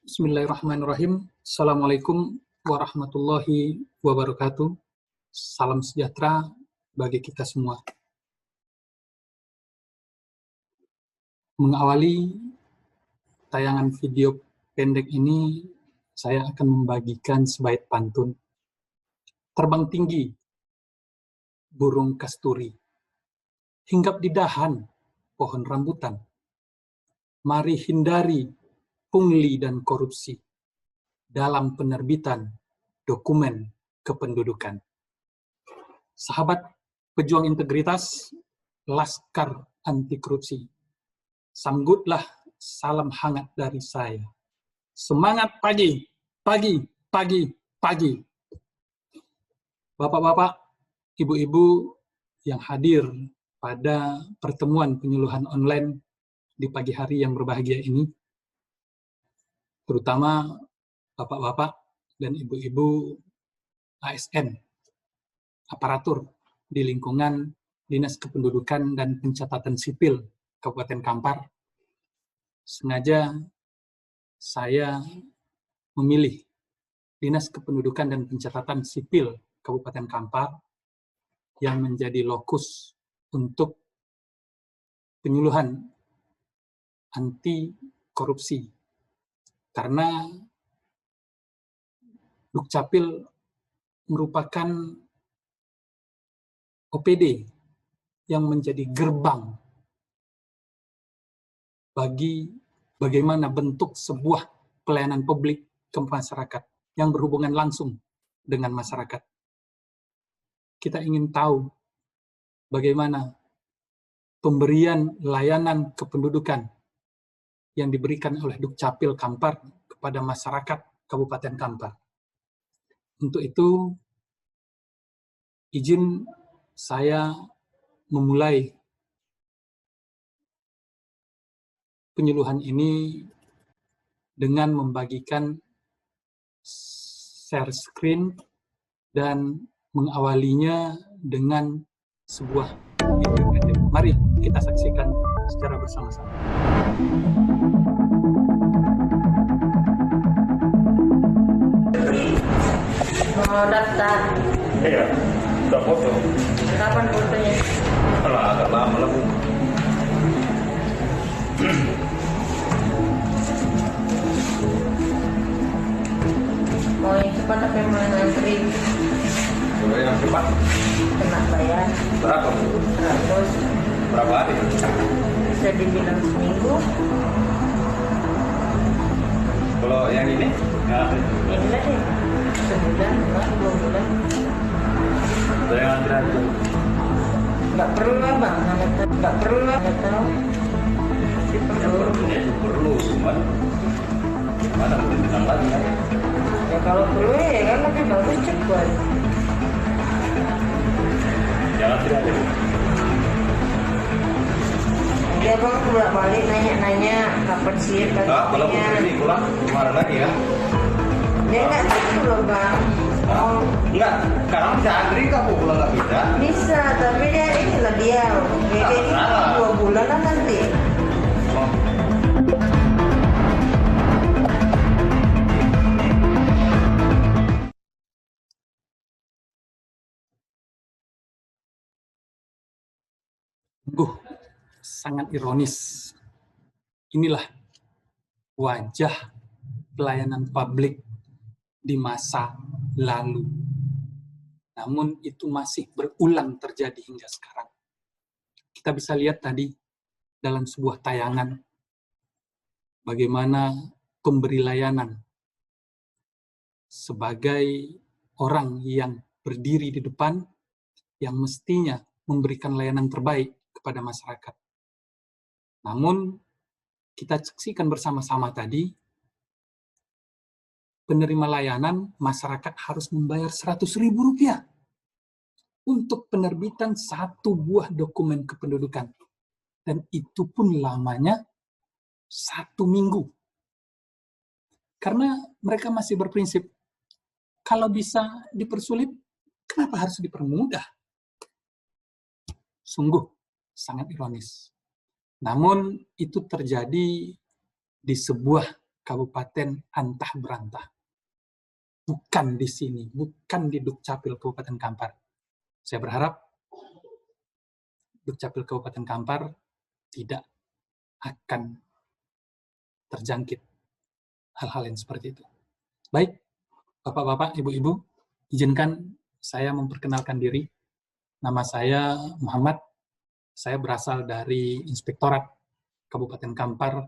Bismillahirrahmanirrahim. Assalamualaikum warahmatullahi wabarakatuh. Salam sejahtera bagi kita semua. Mengawali tayangan video pendek ini, saya akan membagikan sebaik pantun. Terbang tinggi, burung kasturi, hinggap di dahan pohon rambutan. Mari hindari pungli dan korupsi dalam penerbitan dokumen kependudukan. Sahabat pejuang integritas, laskar anti korupsi, sambutlah salam hangat dari saya. Semangat pagi, pagi, pagi, pagi. Bapak-bapak, ibu-ibu yang hadir pada pertemuan penyuluhan online di pagi hari yang berbahagia ini, terutama bapak-bapak dan ibu-ibu ASN, aparatur di lingkungan Dinas Kependudukan dan Pencatatan Sipil Kabupaten Kampar. Sengaja saya memilih Dinas Kependudukan dan Pencatatan Sipil Kabupaten Kampar yang menjadi lokus untuk penyuluhan anti korupsi, karena Dukcapil merupakan OPD yang menjadi gerbang bagi bagaimana bentuk sebuah pelayanan publik ke masyarakat yang berhubungan langsung dengan masyarakat. Kita ingin tahu bagaimana pemberian layanan kependudukan yang diberikan oleh Dukcapil Kampar kepada masyarakat Kabupaten Kampar. Untuk itu, izin saya memulai penyuluhan ini dengan membagikan share screen dan mengawalinya dengan sebuah video pendek. Mari kita saksikan secara bersama-sama. Mau daftar? Iya, udah foto. Kapan fotonya? Kalau agak lama lah, Bu. Mau yang cepat apa yang mau yang antri? Coba yang cepat. Kena bayar Berapa, Bu? 100. Berapa hari? Bisa dibilang seminggu. Kalau yang ini? Ya, Ini lah deh. Sebulan, enggak, 2 bulan. ada yang antrian. Enggak perlu lah bang, enggak perlu lah, enggak tahu. Sih perlu. Perlu, cuman mana mungkin tenang lagi kan? Ya kalau perlu ya kan lebih bagus cepat. Jangan tidak ada. Dia bang bolak balik nanya-nanya kapan sih Kalau ini pulang kemarin lagi ya? Dia enggak gitu loh bang. Oh, Enggak, sekarang bisa antri kah, Bu? Pulang nggak bisa? bisa, tapi dia inilah dia. Dia ini Salah. 2 bulan lah nanti. Oh. Sangat ironis. Inilah wajah pelayanan publik di masa lalu. Namun itu masih berulang terjadi hingga sekarang. Kita bisa lihat tadi dalam sebuah tayangan bagaimana pemberi layanan sebagai orang yang berdiri di depan yang mestinya memberikan layanan terbaik kepada masyarakat. Namun kita saksikan bersama-sama tadi, penerima layanan masyarakat harus membayar Rp100.000 untuk penerbitan 1 buah dokumen kependudukan. Dan itu pun lamanya 1 minggu. Karena mereka masih berprinsip, kalau bisa dipersulit, kenapa harus dipermudah? Sungguh sangat ironis. Namun itu terjadi di sebuah Kabupaten Antah Berantah. Bukan di sini, bukan di Dukcapil Kabupaten Kampar. Saya berharap Dukcapil Kabupaten Kampar tidak akan terjangkit hal-hal yang seperti itu. Baik, Bapak-bapak, Ibu-ibu, izinkan saya memperkenalkan diri. Nama saya Muhammad. Saya berasal dari Inspektorat Kabupaten Kampar,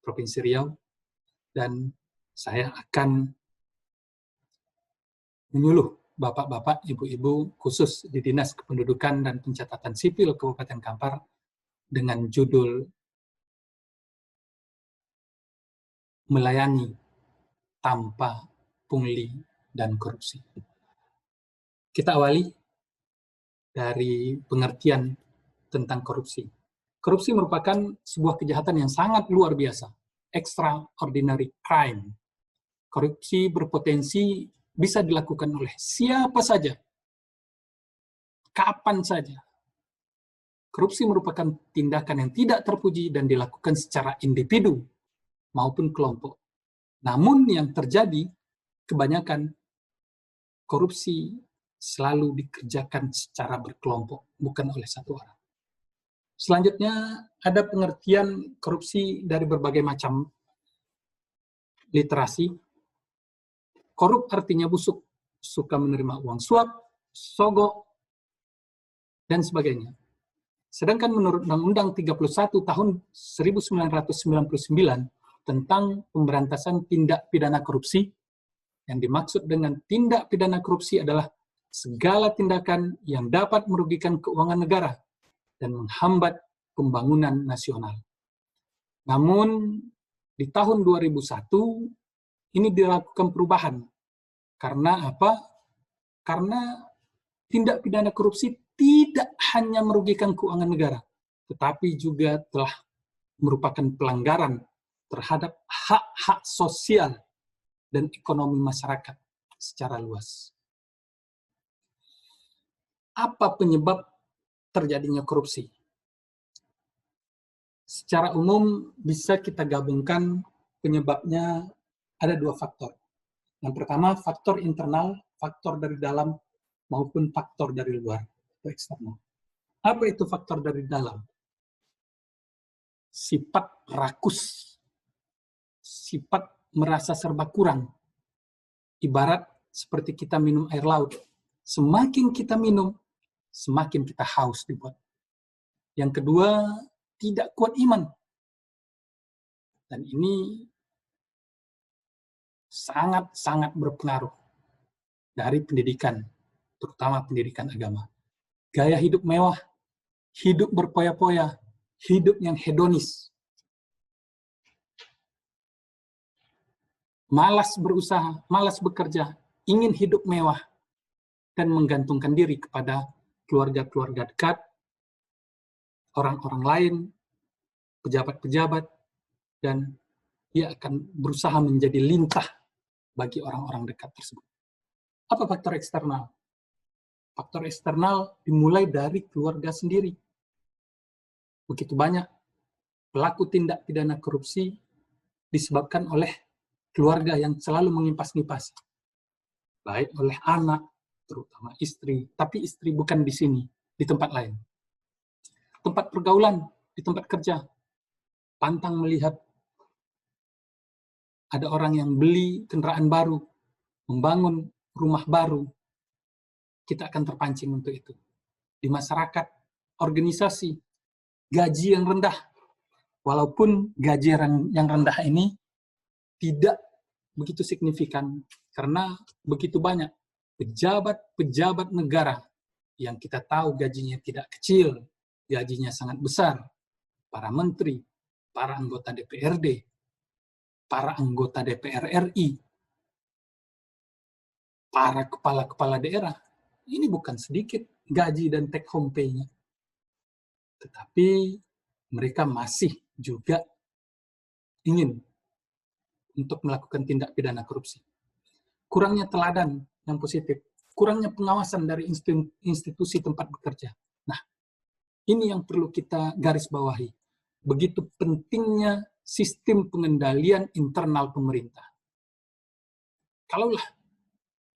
Provinsi Riau, dan saya akan menyuluh Bapak-bapak, Ibu-ibu, khusus di Dinas Kependudukan dan Pencatatan Sipil Kabupaten Kampar dengan judul Melayani Tanpa Pungli dan Korupsi. Kita awali dari pengertian tentang korupsi. Korupsi merupakan sebuah kejahatan yang sangat luar biasa, extraordinary crime. Korupsi berpotensi bisa dilakukan oleh siapa saja, kapan saja. Korupsi merupakan tindakan yang tidak terpuji dan dilakukan secara individu maupun kelompok. Namun yang terjadi, kebanyakan korupsi selalu dikerjakan secara berkelompok, bukan oleh satu orang. Selanjutnya, ada pengertian korupsi dari berbagai macam literasi. Korup artinya busuk, suka menerima uang suap, sogok, dan sebagainya. Sedangkan menurut Undang-Undang 31 tahun 1999 tentang pemberantasan tindak pidana korupsi, yang dimaksud dengan tindak pidana korupsi adalah segala tindakan yang dapat merugikan keuangan negara dan menghambat pembangunan nasional. Namun, di tahun 2001, ini dilakukan perubahan. Karena apa? Karena tindak pidana korupsi tidak hanya merugikan keuangan negara, tetapi juga telah merupakan pelanggaran terhadap hak-hak sosial dan ekonomi masyarakat secara luas. Apa penyebab terjadinya korupsi? Secara umum bisa kita gabungkan penyebabnya ada dua faktor. Yang pertama, faktor internal, faktor dari dalam, maupun faktor dari luar atau eksternal. Apa itu faktor dari dalam? Sifat rakus, sifat merasa serba kurang. Ibarat seperti kita minum air laut. Semakin kita minum, semakin kita haus dibuat. Yang kedua, tidak kuat iman. Dan ini sangat-sangat berpengaruh dari pendidikan, terutama pendidikan agama. Gaya hidup mewah, hidup berpoya-poya, hidup yang hedonis. Malas berusaha, malas bekerja, ingin hidup mewah, dan menggantungkan diri kepada keluarga-keluarga dekat, orang-orang lain, pejabat-pejabat, dan dia akan berusaha menjadi lintah bagi orang-orang dekat tersebut. Apa faktor eksternal? Faktor eksternal dimulai dari keluarga sendiri. Begitu banyak pelaku tindak pidana korupsi disebabkan oleh keluarga yang selalu mengimpas-ngipasi. Baik oleh anak, terutama istri, tapi istri bukan di sini, di tempat lain. Tempat pergaulan, di tempat kerja, pantang melihat ada orang yang beli kendaraan baru, membangun rumah baru, kita akan terpancing untuk itu. Di masyarakat, organisasi, gaji yang rendah. Walaupun gaji yang rendah ini tidak begitu signifikan, karena begitu banyak pejabat-pejabat negara yang kita tahu gajinya tidak kecil, gajinya sangat besar. Para menteri, para anggota DPRD, para anggota DPR RI, para kepala-kepala daerah, ini bukan sedikit gaji dan take home pay-nya. Tetapi mereka masih juga ingin untuk melakukan tindak pidana korupsi. Kurangnya teladan yang positif, kurangnya pengawasan dari institusi tempat bekerja. Nah, ini yang perlu kita garis bawahi. Begitu pentingnya sistem pengendalian internal pemerintah. Kalaulah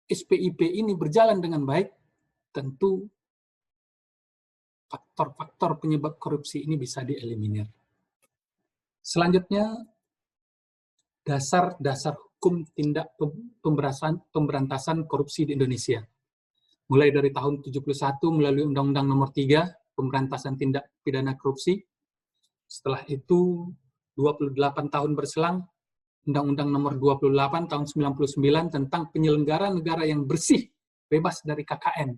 SPIP ini berjalan dengan baik, tentu faktor-faktor penyebab korupsi ini bisa dieliminir. Selanjutnya, dasar-dasar hukum tindak pemberantasan korupsi di Indonesia. Mulai dari tahun 71 melalui Undang-Undang Nomor 3 Pemberantasan Tindak Pidana Korupsi. Setelah itu 28 tahun berselang, Undang-Undang Nomor 28 tahun 99 tentang penyelenggara negara yang bersih, bebas dari KKN.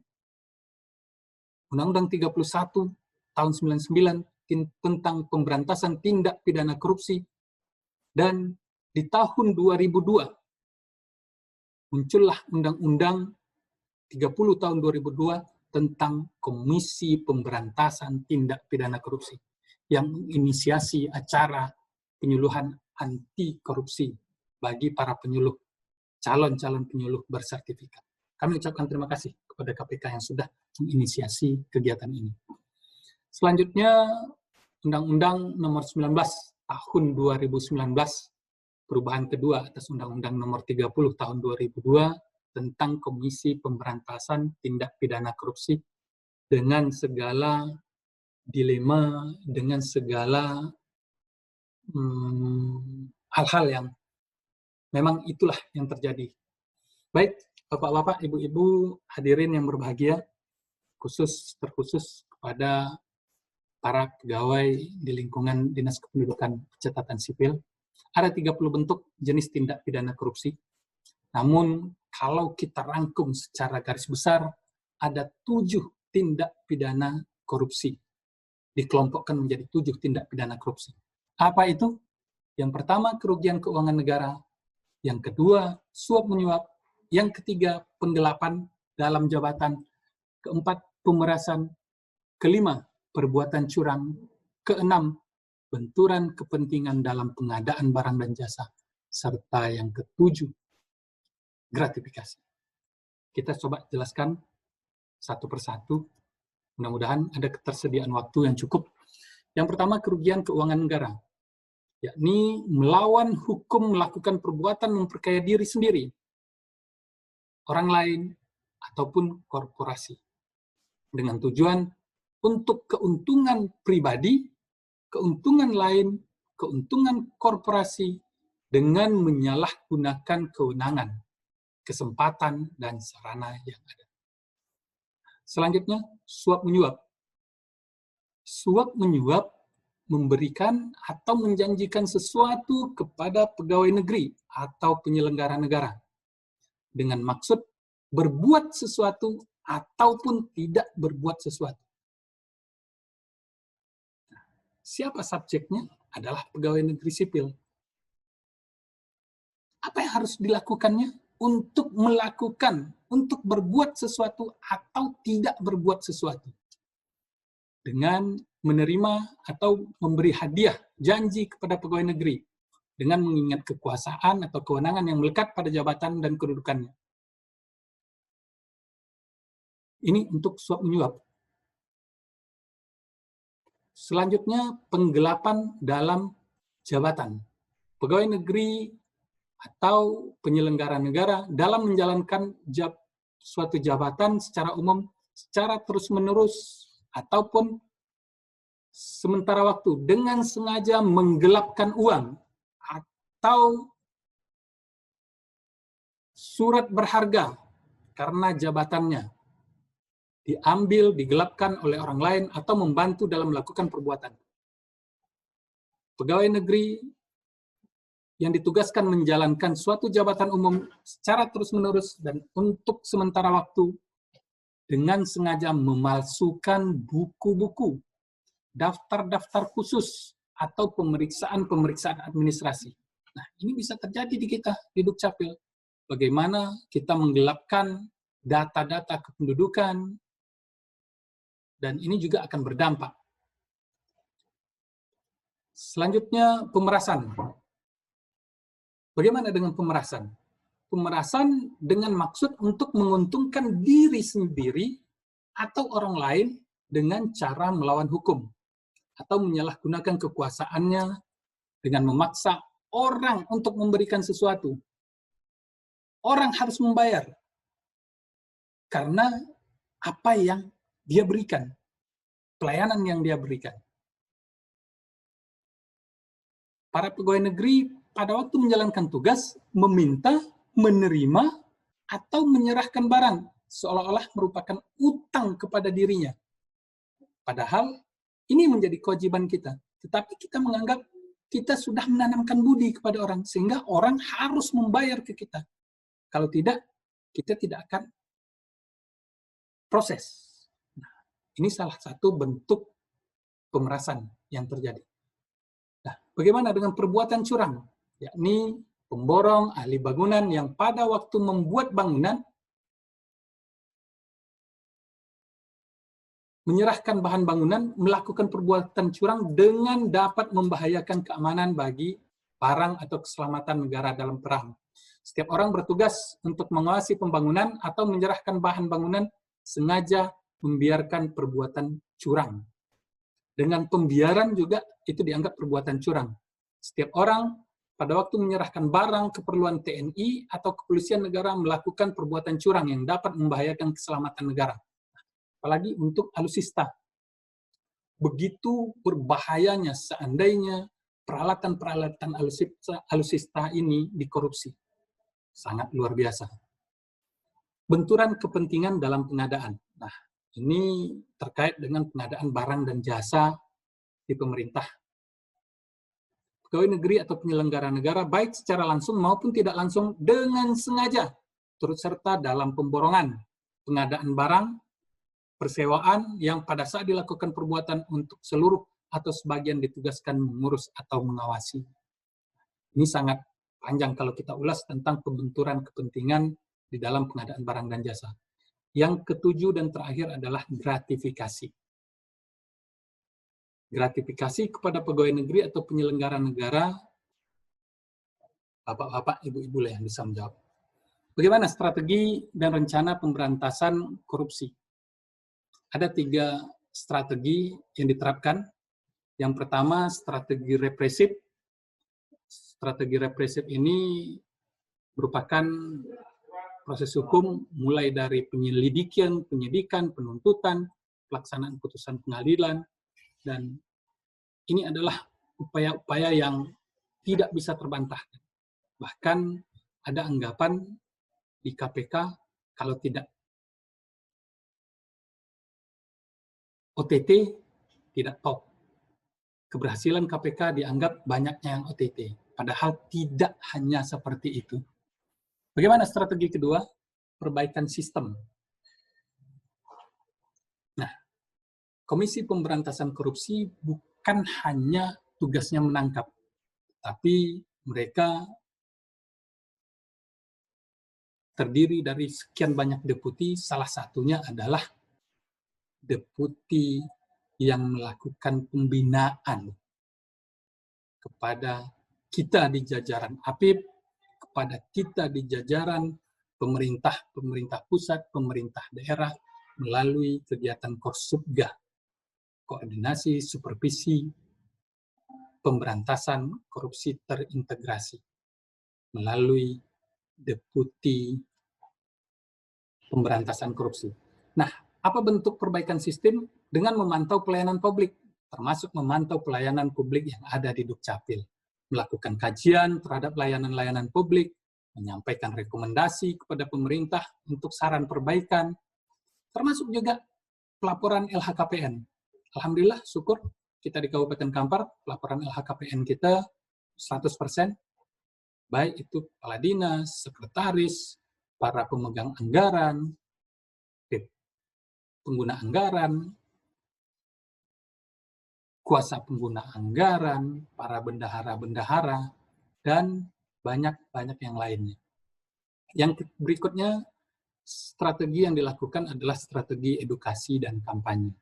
Undang-Undang 31 tahun 99 tentang pemberantasan tindak pidana korupsi. Dan di tahun 2002 muncullah Undang-Undang 30 tahun 2002 tentang Komisi Pemberantasan Tindak Pidana Korupsi yang menginisiasi acara penyuluhan anti korupsi bagi para penyuluh, calon-calon penyuluh bersertifikat. Kami ucapkan terima kasih kepada KPK yang sudah menginisiasi kegiatan ini. Selanjutnya, Undang-Undang Nomor 19 Tahun 2019, perubahan kedua atas Undang-Undang Nomor 30 Tahun 2002 tentang Komisi Pemberantasan Tindak Pidana Korupsi dengan segala dilema, dengan segala hal-hal yang memang itulah yang terjadi. Baik, Bapak-bapak, Ibu-ibu, hadirin yang berbahagia, terkhusus kepada para pegawai di lingkungan Dinas Kependudukan Pencatatan Sipil. Ada 30 bentuk jenis tindak pidana korupsi. Namun, kalau kita rangkum secara garis besar, ada 7 tindak pidana korupsi. Dikelompokkan menjadi 7 tindak pidana korupsi. Apa itu? Yang pertama, kerugian keuangan negara. Yang kedua, suap menyuap. Yang ketiga, penggelapan dalam jabatan. Keempat, pemerasan. Kelima, perbuatan curang. Keenam, benturan kepentingan dalam pengadaan barang dan jasa. Serta yang ketujuh, gratifikasi. Kita coba jelaskan satu persatu. Mudah-mudahan ada ketersediaan waktu yang cukup. Yang pertama, kerugian keuangan negara, yakni melawan hukum melakukan perbuatan memperkaya diri sendiri, orang lain, ataupun korporasi, dengan tujuan untuk keuntungan pribadi, keuntungan lain, keuntungan korporasi, dengan menyalahgunakan kewenangan, kesempatan, dan sarana yang ada. Selanjutnya, suap menyuap. Suap menyuap memberikan atau menjanjikan sesuatu kepada pegawai negeri atau penyelenggara negara dengan maksud berbuat sesuatu ataupun tidak berbuat sesuatu. Siapa subjeknya? Adalah pegawai negeri sipil. Apa yang harus dilakukannya? Untuk berbuat sesuatu atau tidak berbuat sesuatu. Dengan menerima atau memberi hadiah, janji kepada pegawai negeri, dengan mengingat kekuasaan atau kewenangan yang melekat pada jabatan dan kedudukannya. Ini untuk suap menyuap. Selanjutnya, penggelapan dalam jabatan. Pegawai negeri atau penyelenggara negara dalam menjalankan suatu jabatan secara umum, secara terus-menerus, ataupun sementara waktu, dengan sengaja menggelapkan uang atau surat berharga karena jabatannya diambil, digelapkan oleh orang lain, atau membantu dalam melakukan perbuatan. Pegawai negeri yang ditugaskan menjalankan suatu jabatan umum secara terus-menerus dan untuk sementara waktu dengan sengaja memalsukan buku-buku, daftar-daftar khusus, atau pemeriksaan-pemeriksaan administrasi. Nah, ini bisa terjadi di kita, di Dukcapil. Bagaimana kita menggelapkan data-data kependudukan, dan ini juga akan berdampak. Selanjutnya, pemerasan. Bagaimana dengan pemerasan? Pemerasan dengan maksud untuk menguntungkan diri sendiri atau orang lain dengan cara melawan hukum atau menyalahgunakan kekuasaannya dengan memaksa orang untuk memberikan sesuatu. Orang harus membayar karena apa yang dia berikan, pelayanan yang dia berikan. Para pegawai negeri pada waktu menjalankan tugas meminta, menerima, atau menyerahkan barang seolah-olah merupakan utang kepada dirinya. Padahal ini menjadi kewajiban kita. Tetapi kita menganggap kita sudah menanamkan budi kepada orang, sehingga orang harus membayar ke kita. Kalau tidak, kita tidak akan proses. Nah, ini salah satu bentuk pemerasan yang terjadi. Nah, bagaimana dengan perbuatan curang? Yakni pemborong, ahli bangunan yang pada waktu membuat bangunan menyerahkan bahan bangunan, melakukan perbuatan curang dengan dapat membahayakan keamanan bagi barang atau keselamatan negara dalam perang. Setiap orang bertugas untuk mengawasi pembangunan atau menyerahkan bahan bangunan sengaja membiarkan perbuatan curang. Dengan pembiaran juga itu dianggap perbuatan curang. Setiap orang pada waktu menyerahkan barang keperluan TNI atau kepolisian negara melakukan perbuatan curang yang dapat membahayakan keselamatan negara. Apalagi untuk alusista. Begitu berbahayanya seandainya peralatan-peralatan alusista ini dikorupsi. Sangat luar biasa. Benturan kepentingan dalam pengadaan. Nah, ini terkait dengan pengadaan barang dan jasa di pemerintah. Pegawai negeri atau penyelenggara negara baik secara langsung maupun tidak langsung dengan sengaja turut serta dalam pemborongan, pengadaan barang, persewaan yang pada saat dilakukan perbuatan untuk seluruh atau sebagian ditugaskan mengurus atau mengawasi. Ini sangat panjang kalau kita ulas tentang pembenturan kepentingan di dalam pengadaan barang dan jasa. Yang ketujuh dan terakhir adalah gratifikasi. Gratifikasi kepada pegawai negeri atau penyelenggara negara, bapak-bapak, ibu-ibu lah yang bisa menjawab. Bagaimana strategi dan rencana pemberantasan korupsi? Ada 3 strategi yang diterapkan. Yang pertama, strategi represif. Strategi represif ini merupakan proses hukum mulai dari penyelidikan, penyidikan, penuntutan, pelaksanaan putusan pengadilan, dan ini adalah upaya-upaya yang tidak bisa terbantahkan. Bahkan ada anggapan di KPK kalau tidak OTT tidak top. Keberhasilan KPK dianggap banyaknya yang OTT. Padahal tidak hanya seperti itu. Bagaimana strategi kedua? Perbaikan sistem. Nah, Komisi Pemberantasan Korupsi bukan hanya tugasnya menangkap, tapi mereka terdiri dari sekian banyak deputi, salah satunya adalah deputi yang melakukan pembinaan kepada kita di jajaran APIP, kepada kita di jajaran pemerintah pusat, pemerintah daerah, melalui kegiatan Korsubga, koordinasi, supervisi, pemberantasan korupsi terintegrasi, melalui deputi pemberantasan korupsi. Nah, apa bentuk perbaikan sistem? Dengan memantau pelayanan publik, termasuk memantau pelayanan publik yang ada di Dukcapil, melakukan kajian terhadap layanan-layanan publik, menyampaikan rekomendasi kepada pemerintah untuk saran perbaikan, termasuk juga pelaporan LHKPN. Alhamdulillah, syukur kita di Kabupaten Kampar, pelaporan LHKPN kita 100%, baik itu kepala dinas, sekretaris, para pemegang anggaran, pengguna anggaran, kuasa pengguna anggaran, para bendahara-bendahara, dan banyak-banyak yang lainnya. Yang berikutnya, strategi yang dilakukan adalah strategi edukasi dan kampanye.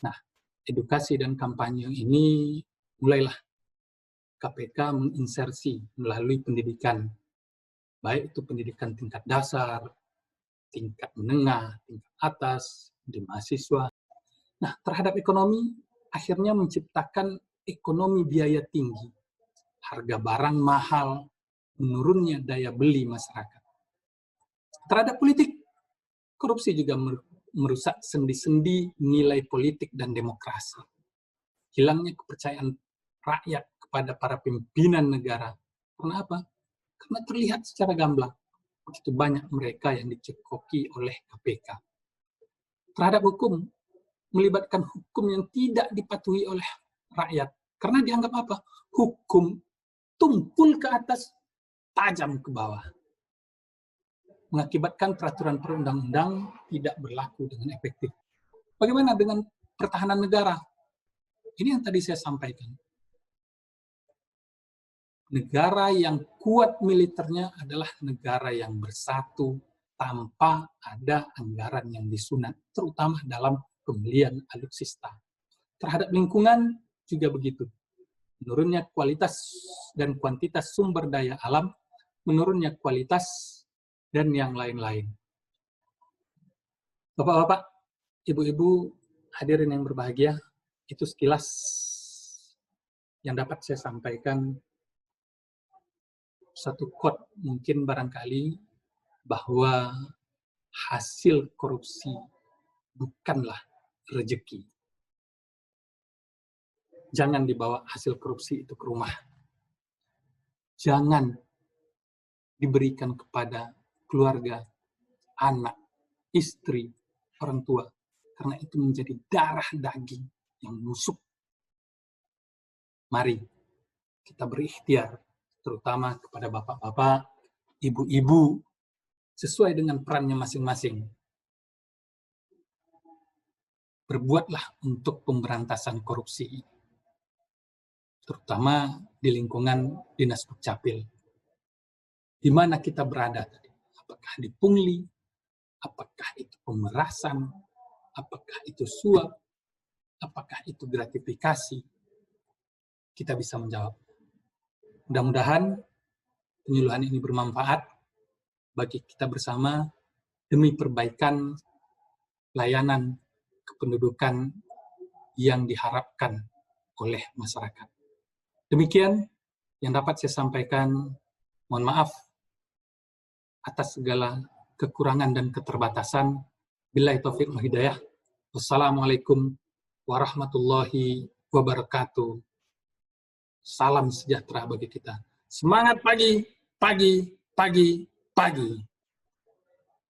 Nah, edukasi dan kampanye ini mulailah KPK menginsersi melalui pendidikan, baik itu pendidikan tingkat dasar, tingkat menengah, tingkat atas, di mahasiswa. Nah, terhadap ekonomi, akhirnya menciptakan ekonomi biaya tinggi. harga barang mahal, menurunnya daya beli masyarakat. Terhadap politik, korupsi juga merusak sendi-sendi nilai politik dan demokrasi. Hilangnya kepercayaan rakyat kepada para pimpinan negara. Karena apa? Karena terlihat secara gamblang begitu banyak mereka yang dicekoki oleh KPK. Terhadap hukum, melibatkan hukum yang tidak dipatuhi oleh rakyat. Karena dianggap apa? Hukum tumpul ke atas, tajam ke bawah. Mengakibatkan peraturan perundang-undang tidak berlaku dengan efektif. Bagaimana dengan pertahanan negara? Ini yang tadi saya sampaikan. Negara yang kuat militernya adalah negara yang bersatu tanpa ada anggaran yang disunat, terutama dalam pembelian alutsista. Terhadap lingkungan juga begitu. Menurunnya kualitas dan kuantitas sumber daya alam, menurunnya kualitas dan yang lain-lain. Bapak-bapak, ibu-ibu, hadirin yang berbahagia, itu sekilas yang dapat saya sampaikan. Satu quote mungkin barangkali bahwa hasil korupsi bukanlah rezeki. Jangan dibawa hasil korupsi itu ke rumah. Jangan diberikan kepada keluarga, anak, istri, orang tua. Karena itu menjadi darah daging yang busuk. Mari kita berikhtiar, terutama kepada bapak-bapak, ibu-ibu, sesuai dengan perannya masing-masing. Berbuatlah untuk pemberantasan korupsi, terutama di lingkungan Dinas Dukcapil. Di mana kita berada tadi? Apakah di pungli? Apakah itu pemerasan? Apakah itu suap? Apakah itu gratifikasi? Kita bisa menjawab. Mudah-mudahan penyuluhan ini bermanfaat bagi kita bersama demi perbaikan layanan kependudukan yang diharapkan oleh masyarakat. Demikian yang dapat saya sampaikan. Mohon maaf atas segala kekurangan dan keterbatasan. Billahi taufiq wal hidayah. Wassalamualaikum warahmatullahi wabarakatuh. Salam sejahtera bagi kita. Semangat pagi, pagi, pagi, pagi.